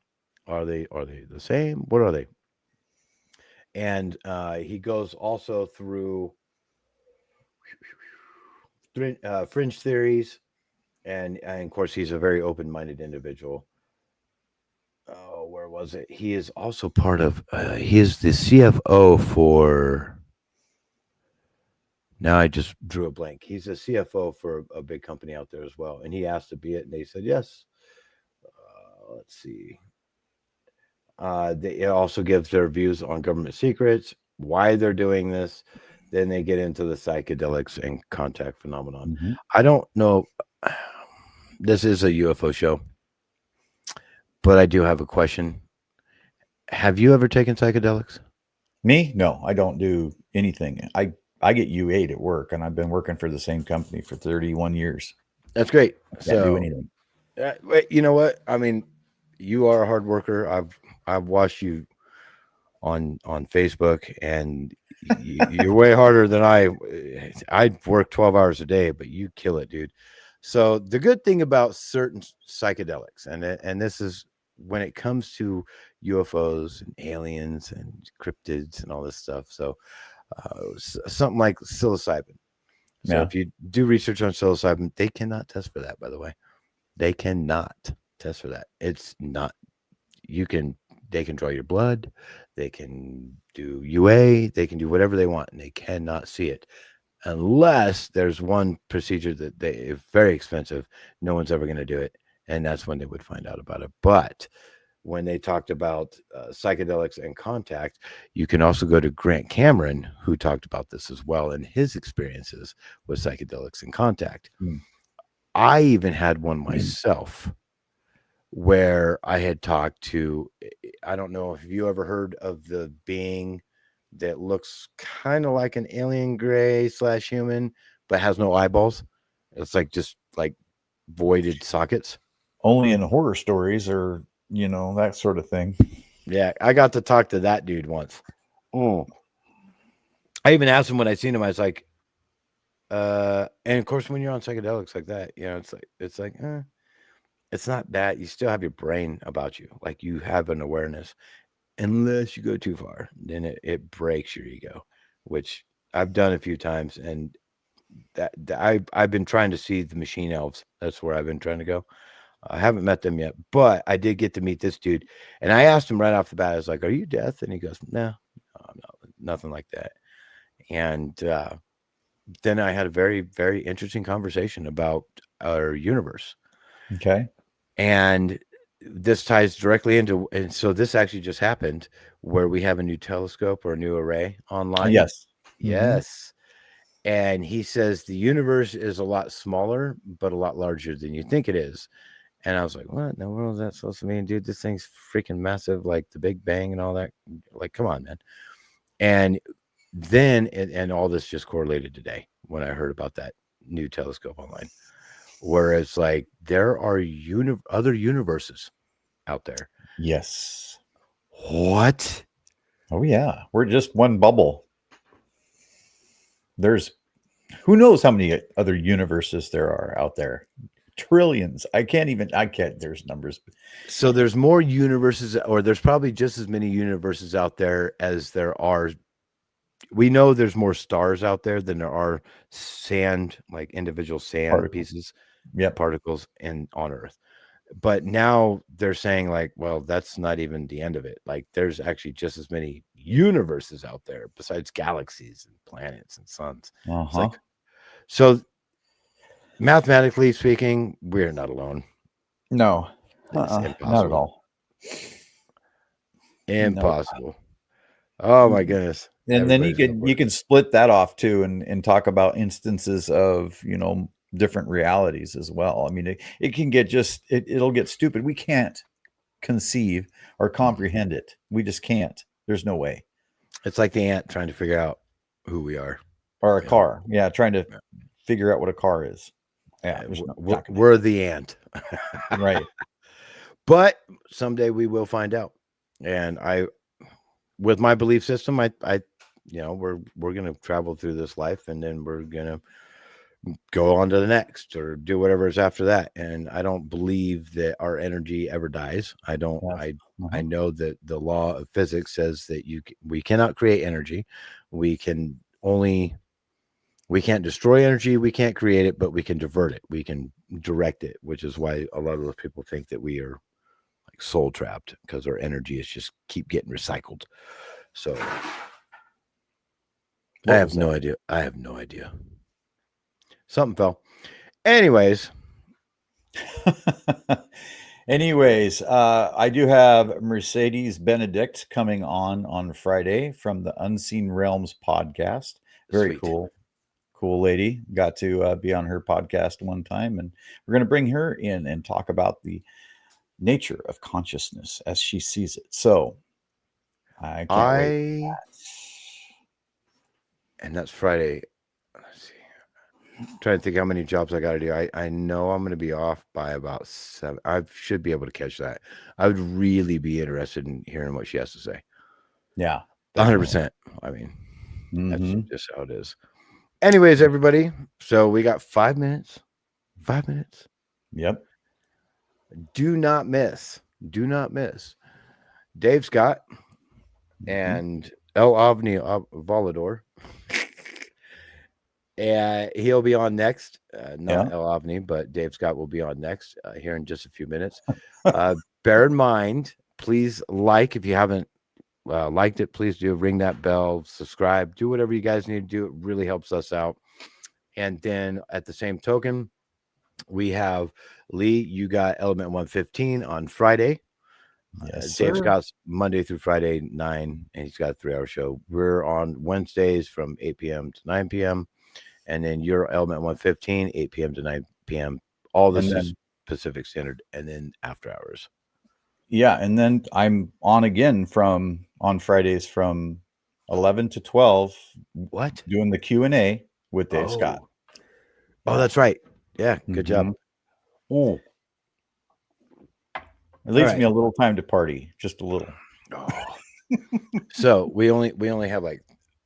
Are they the same? What are they? And he goes also through fringe theories, And of course, he's a very open-minded individual. Oh, where was it? He is also part of. He is the CFO for. Now I just drew a blank. He's a CFO for a big company out there as well, and he asked to be it, and they said yes. Let's see. It also gives their views on government secrets, why they're doing this. Then they get into the psychedelics and contact phenomenon. Mm-hmm. I don't know. This is a UFO show, but I do have a question. Have you ever taken psychedelics? Me? No, I don't do anything. I get U8 at work, and I've been working for the same company for 31 years. That's great. Can't do anything. You know what? I mean, you are a hard worker. I've watched you on Facebook, and you're way harder than I work 12 hours a day, but you kill it, dude. So the good thing about certain psychedelics, and this is when it comes to UFOs and aliens and cryptids and all this stuff. So something like psilocybin. So if you do research on psilocybin, they cannot test for that, by the way. They cannot test for that. It's not, they can draw your blood, they can do UA, they can do whatever they want, and they cannot see it. Unless there's one procedure that is very expensive, no one's ever going to do it. And that's when they would find out about it. But when they talked about psychedelics and contact, you can also go to Grant Cameron, who talked about this as well in his experiences with psychedelics and contact. I even had one myself where I had talked to, I don't know if you ever heard of the being that looks kind of like an alien gray / human, but has no eyeballs. It's like just like voided sockets. Only in horror stories or, that sort of thing. Yeah, I got to talk to that dude once. I even asked him when I seen him, I was like, and of course, when you're on psychedelics like that, it's like, it's not that. You still have your brain about you. Like you have an awareness. Unless you go too far, then it breaks your ego, which I've done a few times. And I've been trying to see the machine elves. That's where I've been trying to go. I haven't met them yet, but I did get to meet this dude. And I asked him right off the bat, I was like, "Are you death?" And he goes, No, nothing like that. And then I had a very, very interesting conversation about our universe. Okay. And this ties directly into, and so this actually just happened where we have a new telescope or a new array online. Yes. And he says the universe is a lot smaller, but a lot larger than you think it is. And I was like, what in the world is that supposed to mean, dude? This thing's freaking massive, like the Big Bang and all that. Like, come on, man. And then, and all this just correlated today when I heard about that new telescope online, where it's like there are other universes out there. Yes. What? Oh, yeah. We're just one bubble. There's who knows how many other universes there are out there. Trillions. I can't, there's numbers. So there's more universes, or there's probably just as many universes out there as there are. We know there's more stars out there than there are sand, like individual sand pieces, particles on Earth. But now they're saying like, well, that's not even the end of it. Like there's actually just as many universes out there besides galaxies and planets and suns. Like, so mathematically speaking, we're not alone. No, not at all. Impossible. Oh my goodness. And then you can split that off too and talk about instances of, different realities as well. I mean, it can get it'll get stupid. We can't conceive or comprehend it. We just can't. There's no way. It's like the ant trying to figure out who we are. Or a car. Yeah, trying to figure out what a car is. Yeah, we're the ant. Right. But someday we will find out. And with my belief system, we're going to travel through this life, and then we're going to go on to the next or do whatever is after that. And I don't believe that our energy ever dies. I don't. I know that the law of physics says that we cannot create energy. We can only We can't destroy energy, we can't create it, but we can divert it, we can direct it, which is why a lot of those people think that we are like soul trapped, because our energy is just keep getting recycled. So I have no idea. Something fell. Anyways, I do have Mercedes Benedict coming on Friday from the Unseen Realms podcast. Very sweet. Cool lady. Got to be on her podcast one time, and we're going to bring her in and talk about the nature of consciousness as she sees it. So I can't wait for that. And that's Friday. Let's see. I'm trying to think how many jobs I got to do. I know I'm going to be off by about 7. I should be able to catch that. I would really be interested in hearing what she has to say. Yeah, 100%. I mean, that's just how it is. Anyways, everybody. So we got 5 minutes. 5 minutes. Yep. Do not miss. Dave Scott and El Avni Volador. And he'll be on next. Not El Avni, but Dave Scott will be on next here in just a few minutes. Bear in mind, please if you haven't liked it, please do ring that bell, subscribe, do whatever you guys need to do. It really helps us out. And then at the same token, we have Lee, you got Element 115 on Friday. Yes, Dave Scott's Monday through Friday 9, and he's got a 3-hour show. We're on Wednesdays from 8 p.m. to 9 p.m. And then your Element 115, 8 p.m. to 9 p.m. All this is Pacific Standard, and then after hours. Yeah, and then I'm on again on Fridays from 11 to 12. What? Doing the Q&A with Dave Scott. Oh, that's right. Yeah, good job. Oh, it leaves me a little time to party, just a little. So we only have like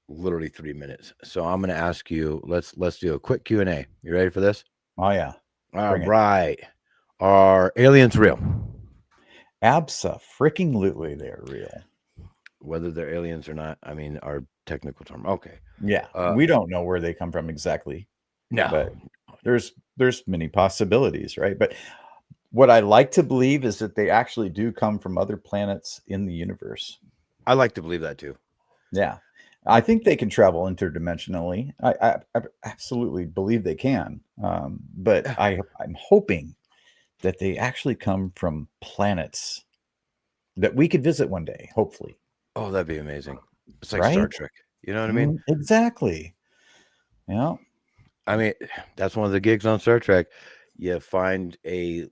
literally 3 minutes. So I'm going to ask you. Let's do a quick Q&A. You ready for this? Oh yeah. All right. Are aliens real? Abso-freaking-lutely, they're real. Whether they're aliens or not, I mean, our technical term. Okay. Yeah, we don't know where they come from exactly. No, but there's many possibilities, right? But what I like to believe is that they actually do come from other planets in the universe. I like to believe that too. Yeah, I think they can travel interdimensionally. I absolutely believe they can. But I'm hoping that they actually come from planets that we could visit one day, hopefully. Oh, that'd be amazing. It's like Star Trek. You know what I mean? Exactly. Yeah. I mean, that's one of the gigs on Star Trek. You find a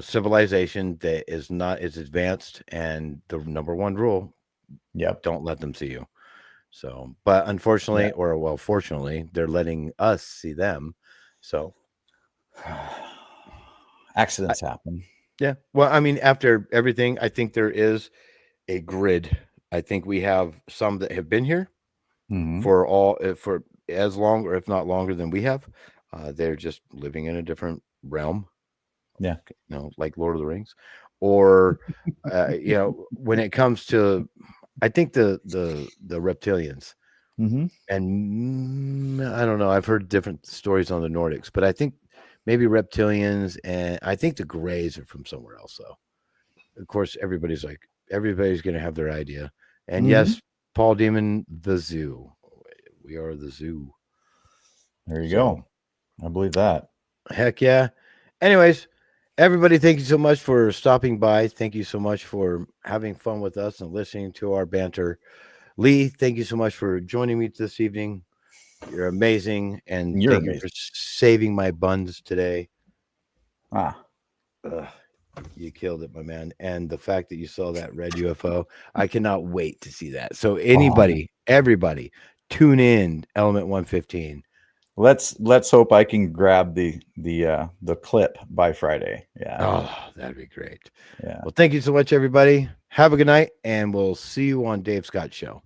civilization that is not as advanced, and the number one rule, don't let them see you. So, but unfortunately, fortunately, they're letting us see them. So accidents happen. Yeah. Well, I mean, after everything, I think there is a grid. I think we have some that have been here for as long, or if not longer than we have. They're just living in a different realm. Yeah. Like Lord of the Rings, or when it comes to, I think the reptilians, and I don't know. I've heard different stories on the Nordics, but I think maybe reptilians, and I think the Greys are from somewhere else. Though, of course, everybody's going to have their idea. And yes, Paul Demon, the zoo. We are the zoo. There you go. I believe that. Heck yeah. Anyways, everybody, thank you so much for stopping by. Thank you so much for having fun with us and listening to our banter. Lee, thank you so much for joining me this evening. You're amazing. And thank you for saving my buns today. You killed it, my man. And the fact that you saw that red UFO, I cannot wait to see that. So everybody, tune in, Element 115. Let's hope I can grab the clip by Friday. Yeah. Oh, that'd be great. Yeah. Well, thank you so much, everybody. Have a good night, and we'll see you on Dave Scott's show.